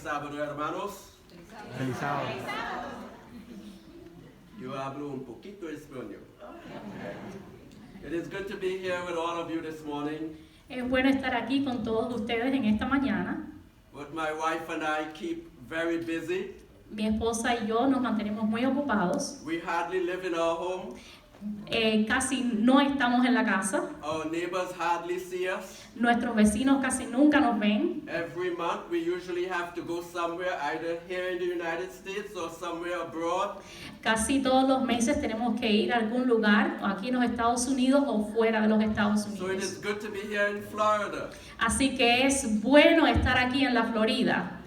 sábado, hermanos. Feliz sábado. Yo hablo un poquito español. It is good to be here with all of you this morning. Es bueno estar aquí con todos ustedes en esta mañana. But my wife and I keep very busy. Mi esposa y yo nos mantenemos muy ocupados. We hardly live in our home. Casi no estamos en la casa. Our neighbors hardly see us. Nuestros vecinos casi nunca nos ven. Every month we usually have to go somewhere, either here in the United States or somewhere abroad. Casi todos los meses tenemos que ir a algún lugar, aquí en los Estados Unidos o fuera de los Estados So it Unidos. is good to be here in Florida. Así que es bueno estar aquí en la Florida.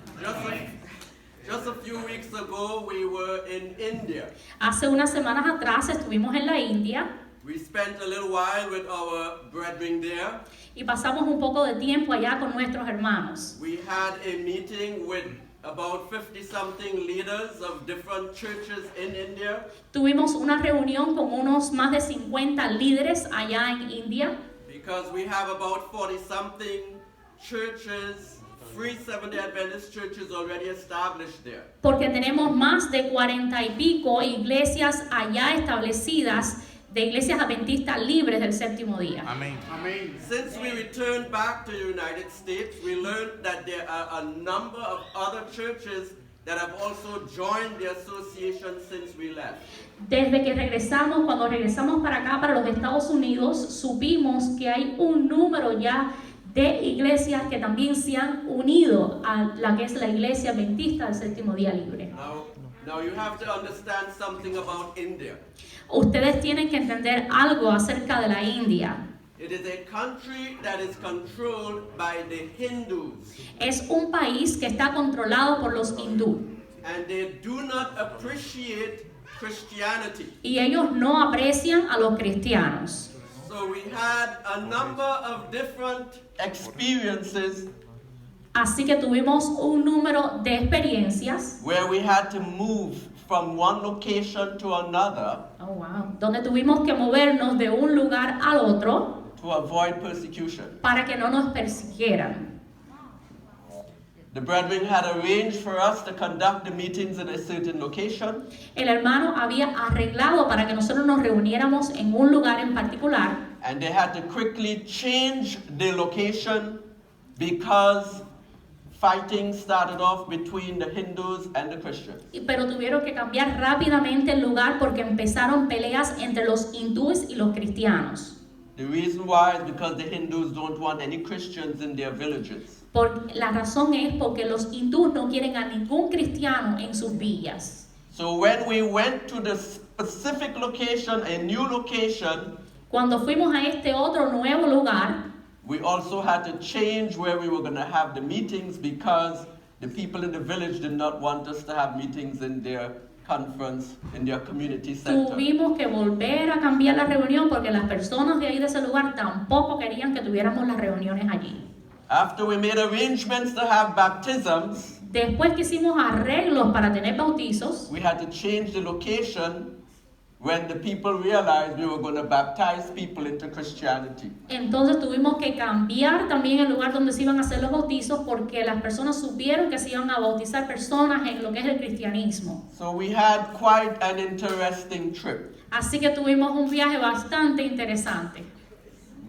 Just a few weeks ago we were in India. Hace unas semanas atrás estuvimos en la India We spent a little while with our brethren there. y pasamos un poco de tiempo allá con nuestros hermanos. We had a meeting with about 50-something leaders of different churches in India. Tuvimos una reunión con unos más de 50 líderes allá en India, Because we have about 40-something churches, free Seventh-day Adventist churches already established there. porque tenemos más de 40 y pico iglesias allá establecidas, de iglesias adventistas libres del séptimo día. Amén. Since we returned back to the United States, we learned that there are a number of other churches that have also joined the association since we left. Desde que regresamos, cuando regresamos para acá, para los Estados Unidos, supimos que hay un número ya de iglesias que también se han unido a la que es la iglesia adventista del séptimo día libre. Now you have to understand something about India. Ustedes tienen que entender algo acerca de la India. It is a country that is controlled by the Hindus, Es un país que está controlado por los hindú and they do not appreciate Christianity. y ellos no aprecian a los cristianos. So we had a number of different experiences Así que tuvimos un número de experiencias, where we had to move from one location to another donde tuvimos que movernos de un lugar al otro to avoid persecution. para que no nos persiguieran. The brethren had arranged for us to conduct the meetings in a certain location, El hermano había arreglado para que nosotros nos reuniéramos en un lugar en particular, and they had to quickly change the location because fighting started off between the Hindus and the Christians. pero tuvieron que cambiar rápidamente el lugar porque empezaron peleas entre los hindúes y los cristianos. The reason why is because the Hindus don't want any Christians in their villages. La razón es porque los hindúes no quieren a ningún cristiano en sus villas. So when we went to the specific location, a new location, Cuando fuimos a este otro nuevo lugar, we also had to change where we were going to have the meetings because the people in the village did not want us to have meetings in their conference, in their community center. tuvimos que volver a cambiar la reunión porque las personas de ahí de ese lugar tampoco querían que tuviéramos las reuniones allí. After we made arrangements to have baptisms, Después que hicimos arreglos para tener bautizos, we had to change the location when the people realized we were going to baptize people into Christianity. entonces tuvimos que cambiar también el lugar donde se iban a hacer los bautizos porque las personas supieron que se iban a bautizar personas en lo que es el cristianismo. So we had quite an interesting trip. Así que tuvimos un viaje bastante interesante.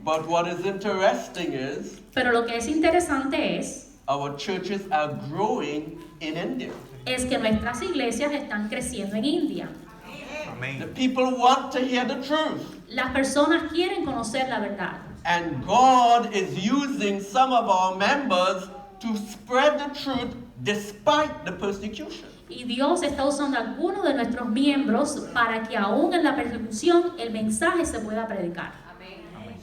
But what is interesting is Pero lo que es interesante our churches are growing in India. es que nuestras iglesias están creciendo en India. The Amén. people want to hear the truth. Las personas quieren conocer la verdad. And God is using some of our members to spread the truth despite the persecution. Y Dios está usando a algunos de nuestros miembros para que aún en la persecución el mensaje se pueda predicar.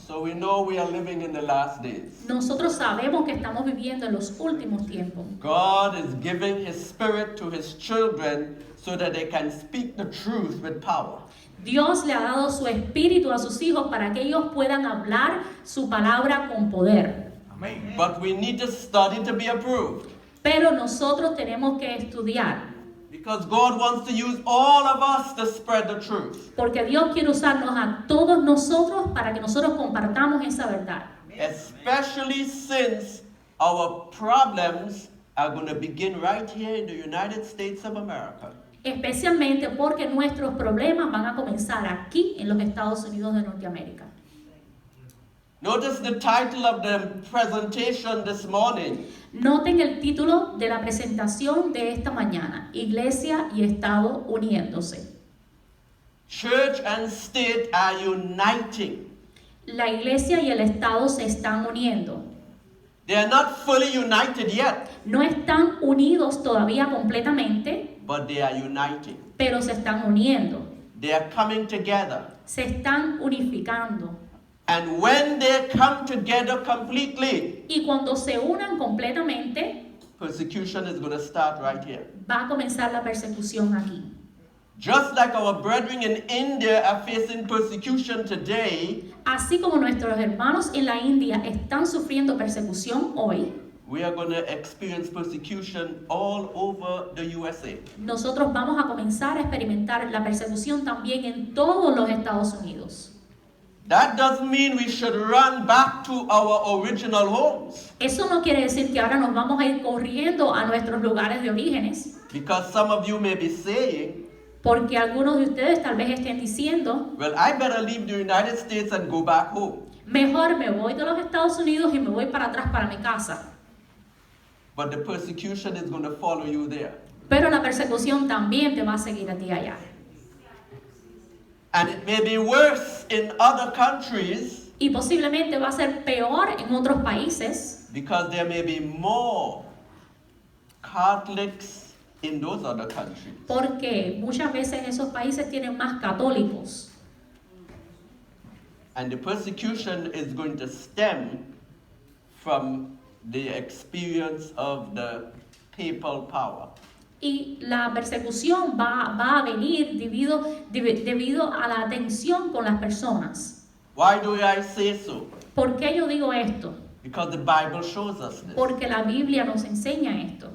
So we know we are living in the last days. Nosotros sabemos que estamos viviendo en los últimos tiempos. God is giving His Spirit to His children so that they can speak the truth with power. Dios le ha dado su espíritu a sus hijos para que ellos puedan hablar su palabra con poder. Amén. But we need to study to be approved. Pero nosotros tenemos que estudiar. Because God wants to use all of us to spread the truth. Porque Dios quiere usarnos a todos nosotros para que nosotros compartamos esa verdad. Especially since our problems are going to begin right here in the United States of America. Especialmente porque nuestros problemas van a comenzar aquí en los Estados Unidos de Norteamérica. Notice the title of the presentation this morning. Noten el título de la presentación de esta mañana: Iglesia y Estado uniéndose. Church and state are uniting. La iglesia y el Estado se están uniendo. They are not fully united yet, No están unidos todavía completamente, but they are uniting. pero se están uniendo. They are coming together. Se están unificando. And when they come together completely, Y cuando se unan completamente, persecution is going to start right here. va a comenzar la persecución aquí. Just like our brethren in India are facing persecution today, Así como nuestros hermanos en la India están sufriendo persecución hoy, we are going to experience persecution all over the USA. nosotros vamos a comenzar a experimentar la persecución también en todos los Estados Unidos. That doesn't mean we should run back to our original homes, Eso no quiere decir que ahora nos vamos a ir corriendo a nuestros lugares de orígenes, because some of you may be saying, porque algunos de ustedes tal vez estén diciendo, well, I better leave the United States and go back home. mejor me voy de los Estados Unidos y me voy para atrás para mi casa. But the persecution is going to follow you there. Pero la persecución también te va a seguir a ti allá. And it may be worse in other countries Y posiblemente va a ser peor en otros países, because there may be more Catholics in those other countries. porque muchas veces esos países tienen más católicos. And the persecution is going to stem from the experience of the papal power. Y la persecución va a venir debido a la atención con las personas. Why do I say so? ¿Por qué yo digo esto? Because the Bible shows us this. Porque la Biblia nos enseña esto.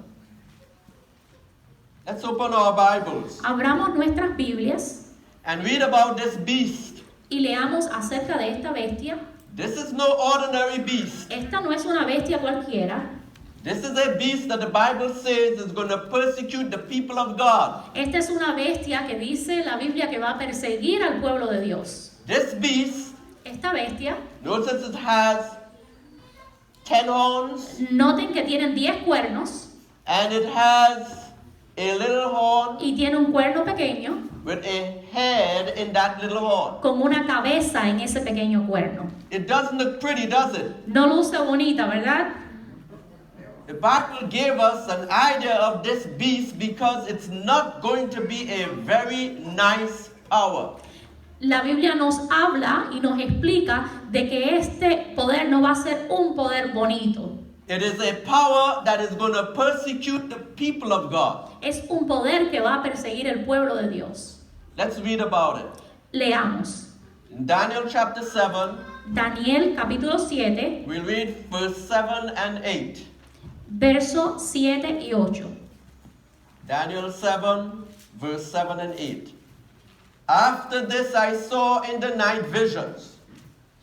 Let's open our Bibles Abramos nuestras Biblias and read about this beast. y leamos acerca de esta bestia. This is no ordinary beast. Esta no es una bestia cualquiera. This is a beast that the Bible says is going to persecute the people of God. Esta es una bestia que dice la Biblia que va a perseguir al pueblo de Dios. This beast, Esta bestia, notice it has 10 horns noten que tienen 10 cuernos and it has a little horn y tiene un cuerno pequeño with a head in that little horn. con una cabeza en ese pequeño cuerno. It doesn't look pretty, does it? No luce bonita, ¿verdad? The Bible gave us an idea of this beast because it's not going to be a very nice power. La Biblia nos habla y nos explica de que este poder no va a ser un poder bonito. It is a power that is going to persecute the people of God. Es un poder que va a perseguir el pueblo de Dios. Let's read about it. Leamos. In Daniel chapter 7, Daniel capítulo 7, we'll read verse 7 and 8. verso 7 y 8. Daniel 7, verse 7 and 8. After this I saw in the night visions,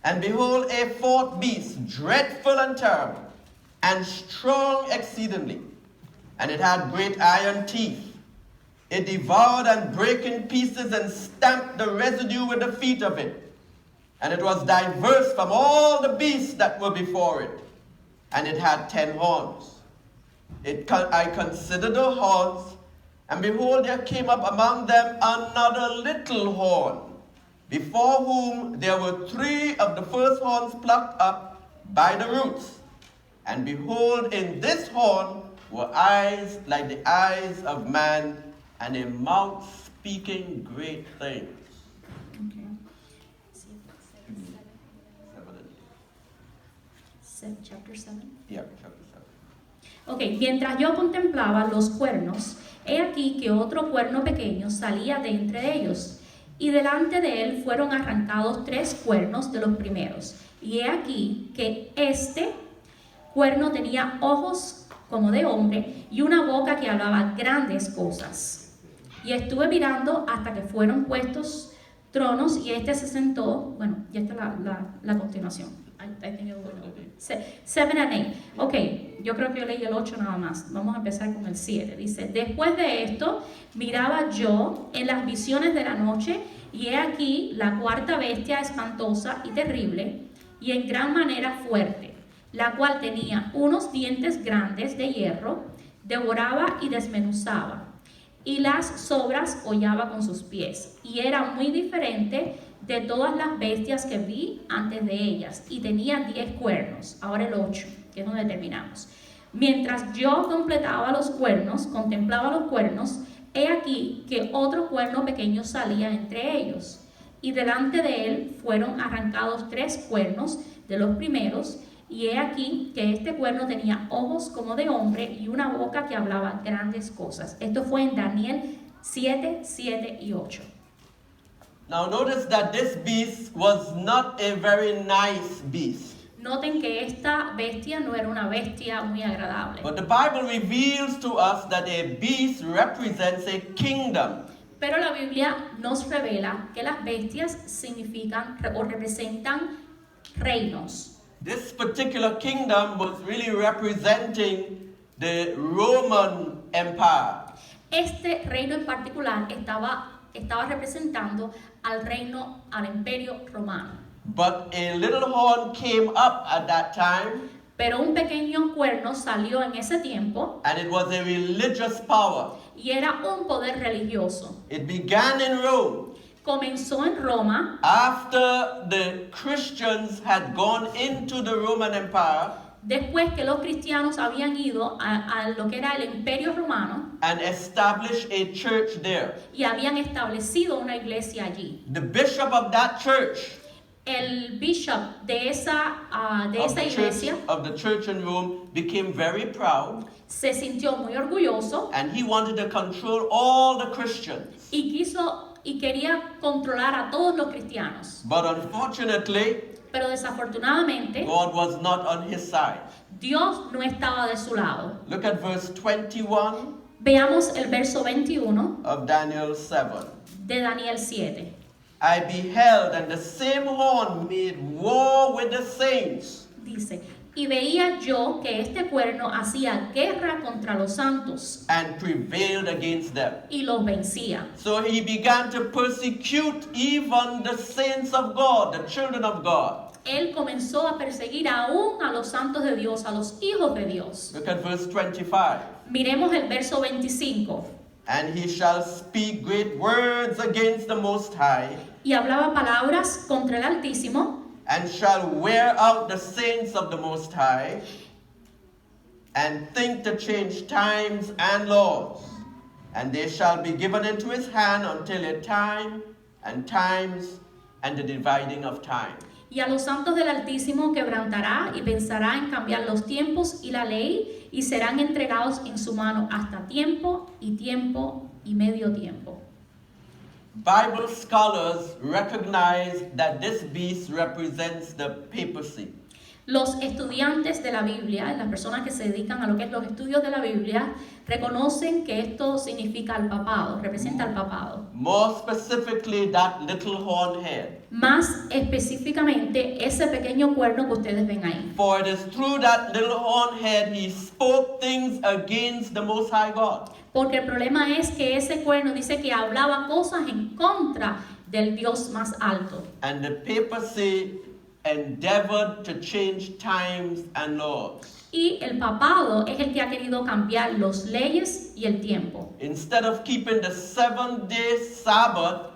and behold, a fourth beast, dreadful and terrible, and strong exceedingly, and it had great iron teeth. It devoured and brake in pieces and stamped the residue with the feet of it. And it was diverse from all the beasts that were before it, and it had 10 horns. I considered the horns, and behold, there came up among them another little horn, before whom there were 3 of the first horns plucked up by the roots. And behold, in this horn were eyes like the eyes of man, and a mouth speaking great things. Chapter 7. Yeah, chapter 7. Ok, mientras yo contemplaba los cuernos, he aquí que otro cuerno pequeño salía de entre ellos, y delante de él fueron arrancados 3 cuernos de los primeros. Y he aquí que este cuerno tenía ojos como de hombre y una boca que hablaba grandes cosas. Y estuve mirando hasta que fueron puestos tronos y este se sentó. Bueno, y esta es la continuación. I think it was 7 and 8. Ok, yo creo que yo leí el 8 nada más. Vamos a empezar con el 7. Dice, después de esto, miraba yo en las visiones de la noche, y he aquí la cuarta bestia espantosa y terrible, y en gran manera fuerte, la cual tenía unos dientes grandes de hierro, devoraba y desmenuzaba, y las sobras hollaba con sus pies, y era muy diferente de todas las bestias que vi antes de ellas, y tenía 10 cuernos. Ahora el 8, que es donde terminamos. Mientras yo contemplaba los cuernos, he aquí que otro cuerno pequeño salía entre ellos, y delante de él fueron arrancados 3 cuernos de los primeros, y he aquí que este cuerno tenía ojos como de hombre y una boca que hablaba grandes cosas. Esto fue en Daniel 7, 7 y 8. Now notice that this beast was not a very nice beast. Noten que esta bestia no era una bestia muy agradable. But the Bible reveals to us that a beast represents a kingdom. Pero la Biblia nos revela que las bestias significan o representan reinos. This particular kingdom was really representing the Roman Empire. Este reino en particular estaba representando al imperio romano. But a little horn came up at that time, Pero un pequeño cuerno salió en ese tiempo and it was a religious power. y era un poder religioso. It began in Rome. Comenzó en Roma After the Christians had gone into the Roman Empire después que los cristianos habían ido a lo que era el imperio romano and established a church there. y habían establecido una iglesia allí. The bishop of that church, El bishop de esa iglesia of the church in Rome, became very proud, se sintió muy orgulloso and he wanted to control all the Christians. y quería controlar a todos los cristianos. But unfortunately, Pero desafortunadamente, God was not on his side. Dios no estaba de su lado. Look at verse 21 Veamos el verso 21 of Daniel 7. de Daniel 7. I beheld, and the same horn made war with the saints. Dice, y veía yo que este cuerno hacía guerra contra los santos And prevailed against them. y los vencía. So he began to persecute even the saints of God, the children of God. Él comenzó a perseguir aún a los santos de Dios, a los hijos de Dios. Look at verse 25. Miremos el verso 25. And he shall speak great words against the Most High, Y hablaba palabras contra el Altísimo, and shall wear out the saints of the Most High, and think to change times and laws. And they shall be given into his hand until a time and times and the dividing of time. y a los santos del Altísimo quebrantará y pensará en cambiar los tiempos y la ley, y serán entregados en su mano hasta tiempo y medio tiempo. Bible scholars recognize that this beast represents the papacy. Los estudiantes de la Biblia, las personas que se dedican a lo que es los estudios de la Biblia, reconocen que esto significa el papado, representa el papado. More specifically, that little horn head. Más específicamente, ese pequeño cuerno que ustedes ven ahí. For it is through that little horn head he spoke things against the Most High God. Porque el problema es que ese cuerno dice que hablaba cosas en contra del Dios más alto. And the papacy endeavored to change times and laws. Y el papado es el que ha querido cambiar las leyes y el tiempo. Instead of keeping the 7-day Sabbath,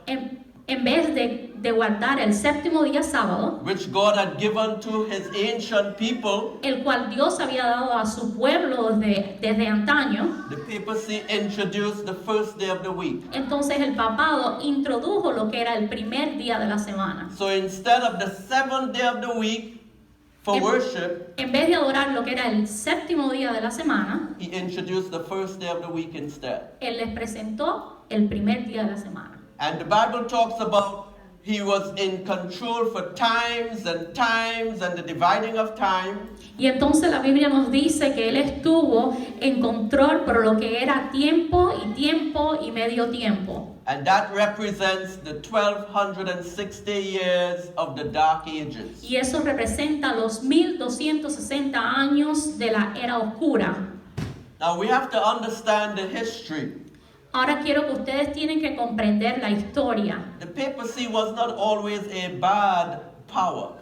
En vez de guardar el séptimo día sábado, which God had given to his ancient people, el cual Dios había dado a su pueblo desde antaño, the papacy introduced the first day of the week. entonces el papado introdujo lo que era el primer día de la semana. So instead of the 7th day of the week for worship, En vez de adorar lo que era el séptimo día de la semana, he introduced the first day of the week instead. Él les presentó el primer día de la semana. And the Bible talks about he was in control for times and the dividing of time. Y entonces la Biblia nos dice que Él estuvo en control por lo que era tiempo y medio tiempo. And that represents the 1260 years of the Dark Ages. Y eso representa los 1260 años de la era oscura. Now we have to understand the history. Ahora quiero que ustedes tienen que comprender la historia. The papacy was not always a bad power.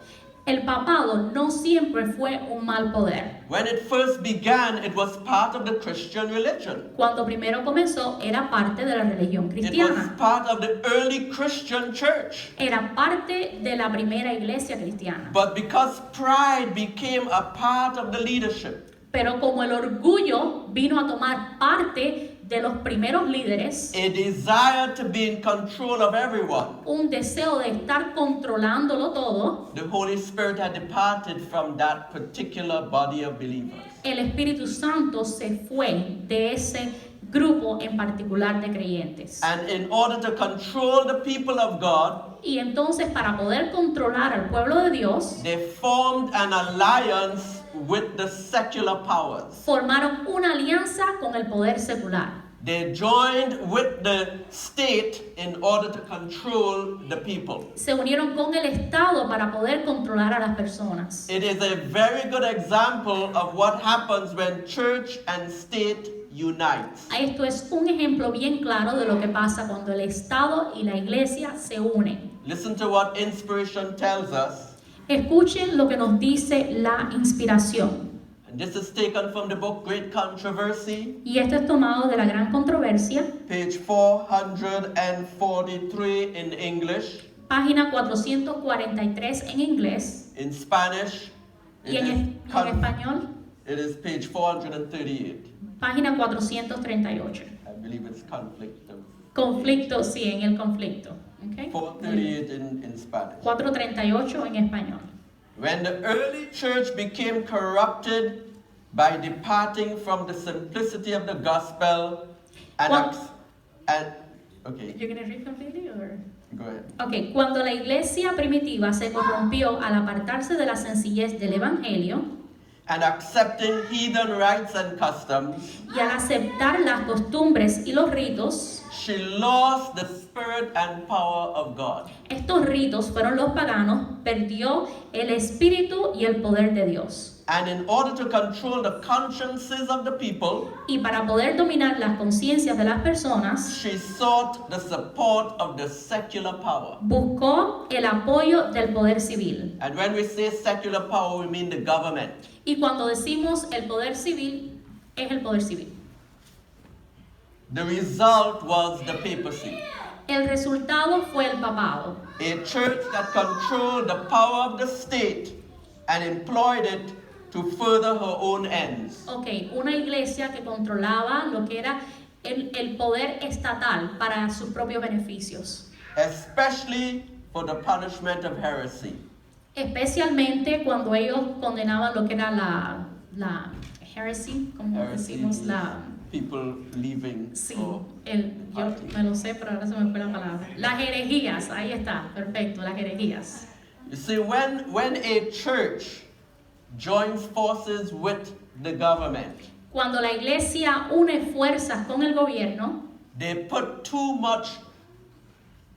El papado no siempre fue un mal poder. When it first began, it was part of the Christian religion. Cuando primero comenzó, era parte de la religión It was cristiana. part of the early Christian church. Era parte de la primera iglesia cristiana. But because pride became a part of the leadership, Pero como el orgullo vino a tomar parte de los primeros líderes, a desire to be in control of everyone, un deseo de estar controlándolo todo, the Holy Spirit had departed from that particular body of believers. el Espíritu Santo se fue de ese grupo en particular de creyentes. And in order to control the people of God, Y entonces, para poder controlar al pueblo de Dios, they formed an alliance with the secular powers. formaron una alianza con el poder secular. They joined with the state in order to control the people. Se unieron con el Estado para poder controlar a las personas. It is a very good example of what happens when church and state unites. Esto es un ejemplo bien claro de lo que pasa cuando el Estado y la Iglesia se unen. Listen to what inspiration tells us. Escuchen lo que nos dice la inspiración. And this is taken from the book Great Controversy, Y esto es tomado de la Gran Controversia, page 443 in English. página 443 en inglés In Spanish, y en español, it is page 438. página 438. I believe it's conflict of Conflicto, sí, en el conflicto. ¿Okay? 438 in Spanish. 438 en español. When the early church became corrupted by departing from the simplicity of the gospel and, What? okay, You're gonna read completely or? go ahead. Ok, cuando la iglesia primitiva se corrompió al apartarse de la sencillez del evangelio And accepting heathen rites and customs, y al aceptar las costumbres y los ritos, she lost the spirit and power of God. estos ritos fueron los paganos, perdió el espíritu y el poder de Dios. And in order to control the consciences of the people, Y para poder dominar las conciencias de las personas, she sought the support of the secular power. buscó el apoyo del poder civil. And when we say secular power, we mean the government. Y cuando decimos el poder civil, es el poder civil. The result was the papacy, El resultado fue el papado, a church that controlled the power of the state and employed it to further her own ends. ok, una iglesia que controlaba lo que era el poder estatal para sus propios beneficios, Especially for the punishment of heresy. especialmente cuando ellos condenaban lo que era la heresy, como Heresy decimos is la... people leaving. Sí, or- yo me lo sé, pero ahora se me fue la palabra. Las herejías, ahí está, perfecto, las herejías. You see, when a church joins forces with the government, Cuando la iglesia une fuerzas con el gobierno, they put too much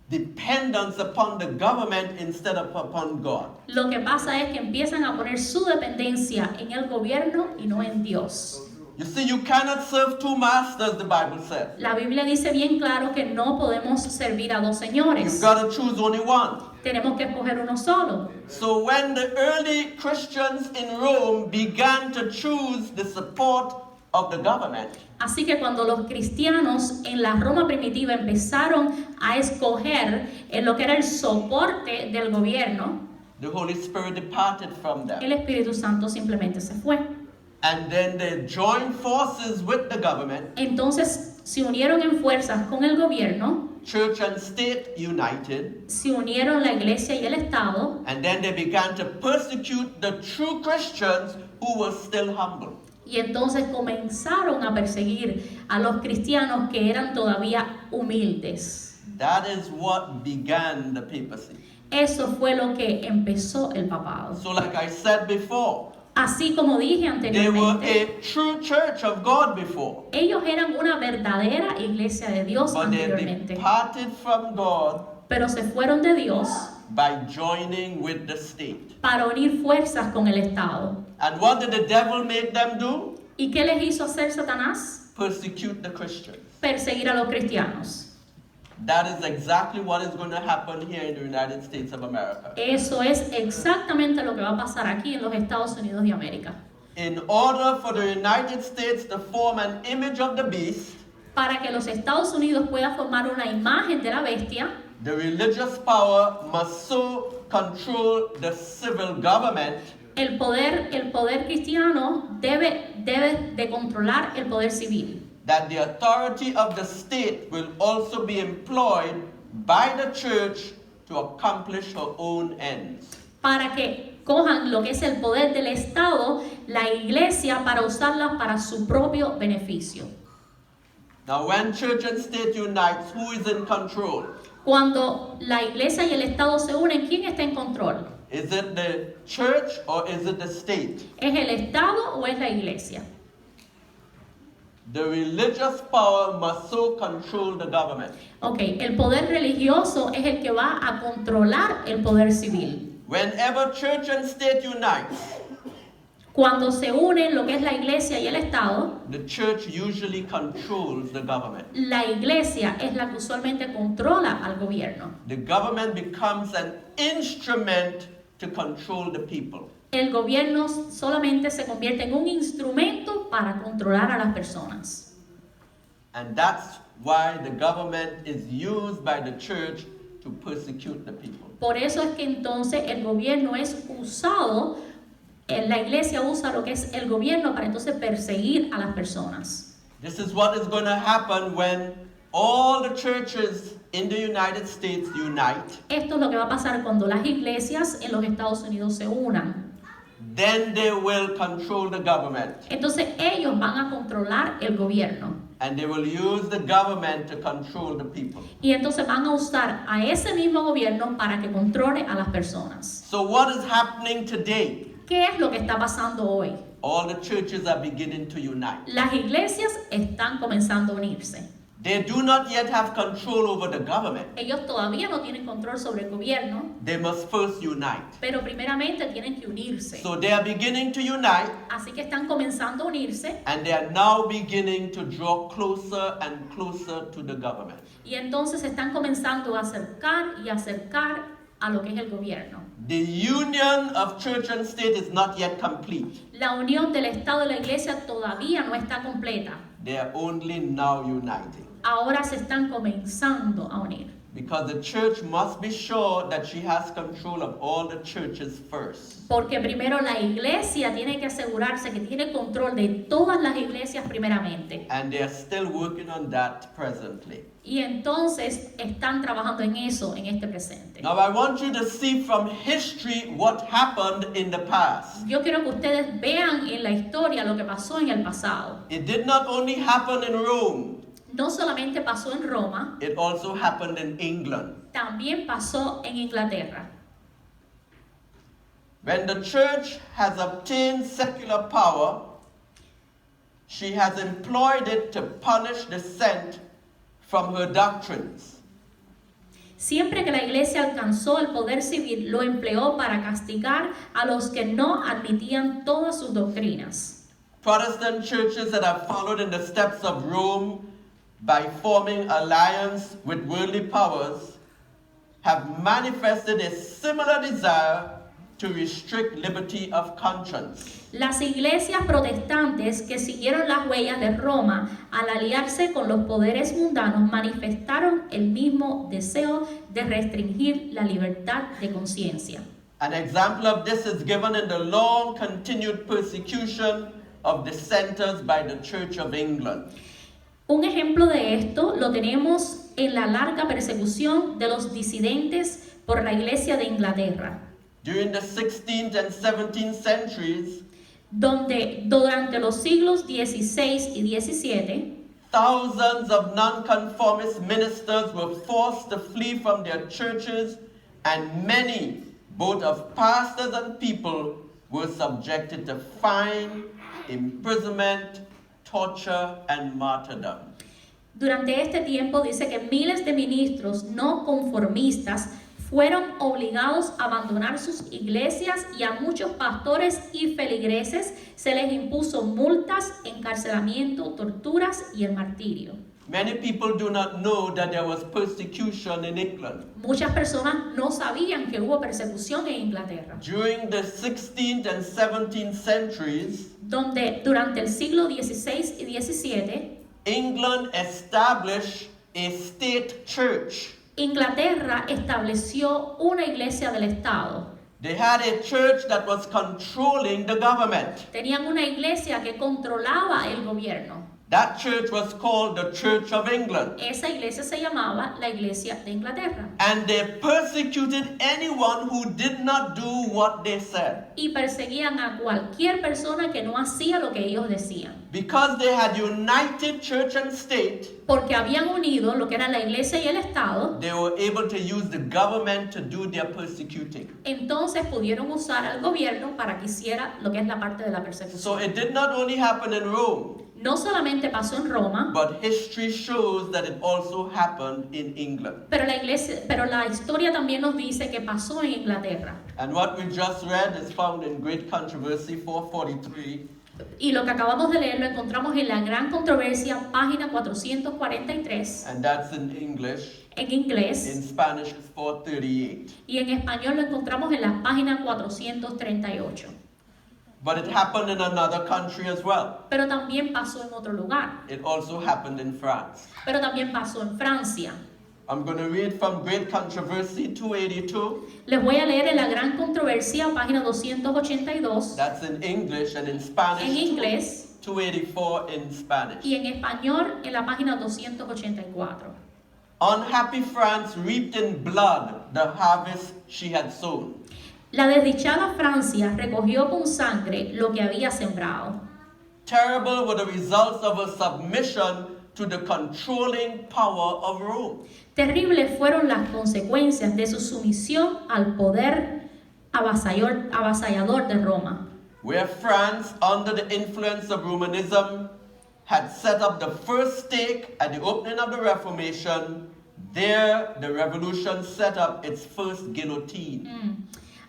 dependence upon the government instead of upon God. lo que pasa es que empiezan a poner su dependencia en el gobierno y no en Dios. You see, you cannot serve two masters, the Bible says. La Biblia dice bien claro que no podemos servir a dos You've señores. got to choose only one. Tenemos que escoger uno solo. So when the early Christians in Rome began to choose the support of the government, Así que cuando los cristianos en la Roma primitiva empezaron a escoger en lo que era el soporte del gobierno, the Holy Spirit departed from them. el Espíritu Santo simplemente se fue. And then they joined forces with the government, Entonces se unieron en fuerzas con el gobierno, church and state united, se unieron la iglesia y el Estado, and then they began to persecute the true Christians who were still humble. y entonces comenzaron a perseguir a los cristianos que eran todavía humildes. That is what began the papacy. Eso fue lo que empezó el papado. So like I said before, Así como dije They were anteriormente, a true church of God before, ellos eran una verdadera iglesia de Dios but they anteriormente, departed from God pero se fueron de Dios by joining with the state. para unir fuerzas con el Estado. And what did the devil make them do? ¿Y qué les hizo hacer Satanás? Persecute the Christians. Perseguir a los cristianos. That is exactly what is going to happen here in the United States of America. Eso es exactamente lo que va a pasar aquí en los Estados Unidos de América. In order for the United States to form an image of the beast, Para que los Estados Unidos puedan formar una imagen de la bestia, the religious power must so control the civil government el poder cristiano debe de controlar el poder civil. that the authority of the state will also be employed by the church to accomplish her own ends. Para que cojan lo que es el poder del Estado, la iglesia, para usarla para su propio beneficio. Now, when church and state unites, who is in control? Cuando la iglesia y el Estado se unen, ¿quién está en control? Is it the church or is it the state? ¿Es el Estado o es la iglesia? The religious power must so control the government. Ok, el poder religioso es el que va a controlar el poder civil. Whenever church and state unites, Cuando se unen lo que es la iglesia y el Estado, the church usually controls the government. la iglesia es la que usualmente controla al gobierno. The government becomes an instrument to control the people. El gobierno solamente se convierte en un instrumento para controlar a las personas. And that's why the government is used by the church to persecute the people. Por eso es que entonces el gobierno es usado, la iglesia usa lo que es el gobierno para entonces perseguir a las personas. This is what is going to happen when all the churches in the United States unite. Esto es lo que va a pasar cuando las iglesias en los Estados Unidos se unan. Then they will control the government. Entonces ellos van a controlar el gobierno. And they will use the government to control the people. Y entonces van a usar a ese mismo gobierno para que controle a las personas. So what is happening today? ¿Qué es lo que está pasando hoy? All the churches are beginning to unite. Las iglesias están comenzando a unirse. They do not yet have control over the government. Ellos todavía no tienen control sobre el gobierno, They must first unite. pero primeramente tienen que unirse. So they are beginning to unite, Así que están comenzando a unirse and they are now beginning to draw closer and closer to the government. y entonces están comenzando a acercar y acercar a lo que es el gobierno. The union of church and state is not yet complete. La unión del Estado y la iglesia todavía no está completa. They are only now uniting. Ahora se están comenzando a unir. Because the church must be sure that she has control of all the churches first. Porque primero la iglesia tiene que asegurarse que tiene control de todas las iglesias primeramente. And they are still working on that presently. Y entonces están trabajando en eso en este presente. Now I want you to see from history what happened in the past. Yo quiero que ustedes vean en la historia lo que pasó en el pasado. It did not only happen in Rome, No solamente pasó en Roma, it also happened in England. también pasó en Inglaterra. When the church has obtained secular power, she has employed it to punish dissent from her doctrines. Siempre que la iglesia alcanzó el poder civil, lo empleó para castigar a los que no admitían todas sus doctrinas. Protestant churches that have followed in the steps of Rome by forming alliance with worldly powers have manifested a similar desire to restrict liberty of conscience. Las iglesias protestantes que siguieron las huellas de Roma al aliarse con los poderes mundanos manifestaron el mismo deseo de restringir la libertad de conciencia. An example of this is given in the long continued persecution of dissenters by the Church of England. Un ejemplo de esto lo tenemos en la larga persecución de los disidentes por la iglesia de Inglaterra, During the 16th and 17th centuries, donde durante los siglos XVI y XVII, thousands of nonconformist ministers were forced to flee from their churches, and many, both of pastors and people, were subjected to fine, imprisonment, torture, and martyrdom. Durante este tiempo dice que miles de ministros no conformistas fueron obligados a abandonar sus iglesias y a muchos pastores y feligreses se les impuso multas, encarcelamiento, torturas y el martirio. Many people do not know that there was persecution in England. Muchas personas no sabían que hubo persecución en Inglaterra, During the 16th and 17th centuries, donde durante el siglo XVI y XVII, England established a state church. Inglaterra estableció una iglesia del Estado. They had a church that was controlling the government. Tenían una iglesia que controlaba el gobierno. That church was called the Church of England. Esa iglesia se llamaba la Iglesia de Inglaterra. And they persecuted anyone who did not do what they said. Y perseguían a cualquier persona que no hacía lo que ellos decían. Because they had united church and state, Porque habían unido lo que era la iglesia y el Estado, they were able to use the government to do their persecuting. entonces pudieron usar al gobierno para que hiciera lo que es la parte de la So persecución. it did not only happen in Rome, No solamente pasó en Roma, but history shows that it also happened in England. pero la historia también nos dice que pasó en Inglaterra. And what we just read is found in Great Controversy 443. Y lo que acabamos de leer lo encontramos en la Gran Controversia, página 443, And that's in English. en inglés, In Spanish, it's 438. y en español lo encontramos en la página 438. But it happened in another country as well. Pero también pasó en otro lugar, It also happened in France. pero también pasó en Francia. I'm going to read from Great Controversy 282. Les voy a leer en la Gran Controversia, página 282, That's in English, and in en Spanish, inglés, 284 in Spanish. y en español en la página 284. Unhappy France reaped in blood the harvest she had sown. La desdichada Francia recogió con sangre lo que había sembrado. Terrible were the results of her submission to the controlling power of Rome. Terribles fueron las consecuencias de su sumisión al poder avasallador de Roma, Where France, under the influence of Romanism, had set up the first stake at the opening of the Reformation, there the revolution set up its first guillotine.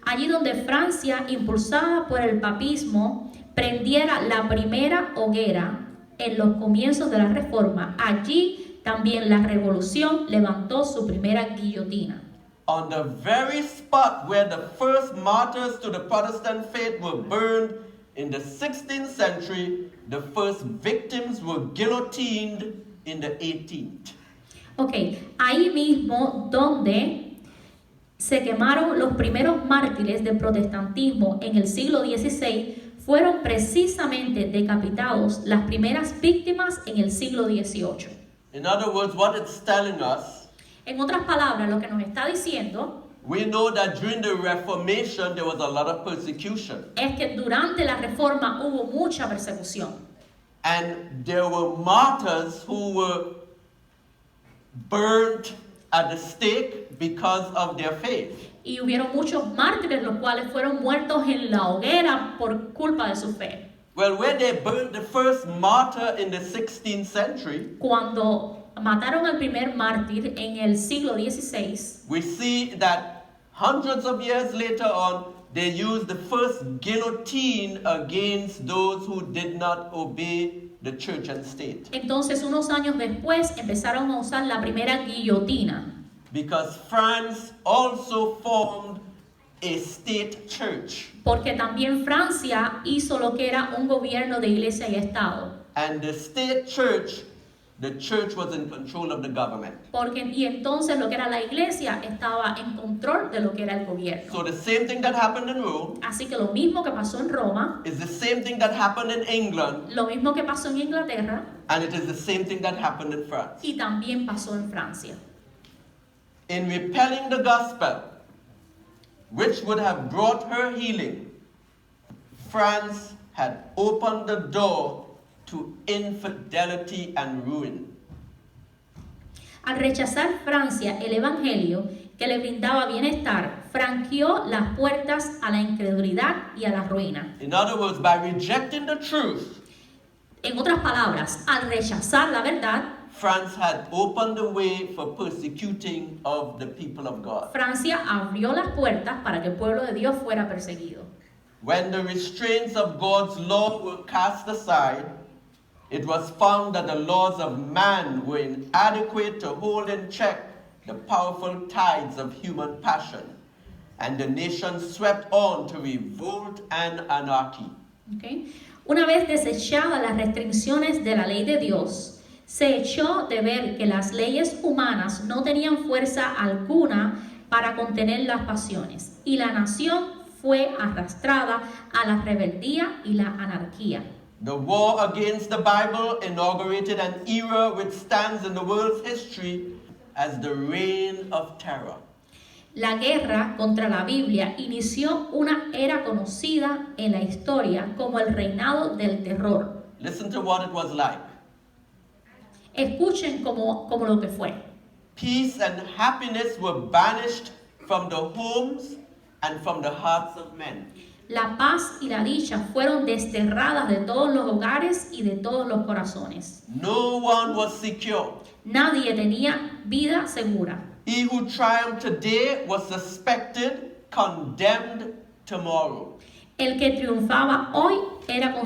Allí donde Francia, impulsada por el papismo, prendiera la primera hoguera en los comienzos de la Reforma, allí también la revolución levantó su primera guillotina. On the very spot where the first martyrs to the Protestant faith were burned in the 16th century, the first victims were guillotined in the 18th. Ok, ahí mismo donde se quemaron los primeros mártires del protestantismo en el siglo XVI, fueron precisamente decapitados las primeras víctimas en el siglo XVIII. In other words, what it's telling us, En otras palabras, lo que nos está diciendo we know that during the Reformation there was a lot of persecution. es que durante la Reforma hubo mucha persecución. And there were martyrs who were burnt at the stake because of their faith. Y hubieron muchos mártires los cuales fueron muertos en la hoguera por culpa de su fe. Well, when they burned the first martyr in the 16th century, Cuando mataron al primer mártir en el siglo XVI, we see that hundreds of years later on, they used the first guillotine against those who did not obey the church and state. entonces unos años después empezaron a usar la primera guillotina. Because France also formed a state church. Porque también Francia hizo lo que era un gobierno de iglesia y Estado. And the state church, the church was in control of the government. Y entonces lo que era la iglesia estaba en control de lo que era el gobierno. So the same thing that happened in Rome Así que lo mismo que pasó en Roma, is the same thing that happened in England, lo mismo que pasó en Inglaterra and it is the same thing that happened in France. y también pasó en Francia. In repelling the gospel, which would have brought her healing, France had opened the door to infidelity and ruin. Al rechazar Francia el evangelio que le brindaba bienestar, franqueó las puertas a la incredulidad y a la ruina. In other words, by rejecting the truth, En otras palabras, al rechazar la verdad, France had opened the way for persecuting of the people of God. Francia abrió las puertas para que el pueblo de Dios fuera perseguido. When the restraints of God's law were cast aside, it was found that the laws of man were inadequate to hold in check the powerful tides of human passion, and the nation swept on to revolt and anarchy. ¿Okay? Una vez desechadas las restricciones de la ley de Dios, se echó de ver que las leyes humanas no tenían fuerza alguna para contener las pasiones, y la nación fue arrastrada a la rebeldía y la anarquía. The war against the Bible inaugurated an era which stands in the world's history as the reign of terror. La guerra contra la Biblia inició una era conocida en la historia como el reinado del terror. Listen to what it was like. Escuchen como lo que fue. Peace and happiness were banished from the homes and from the hearts of men. La paz y la dicha fueron desterradas de todos los hogares y de todos los corazones. No one was secure. Nadie tenía vida segura. He who triumphed today was suspected, condemned tomorrow. El que triunfaba hoy era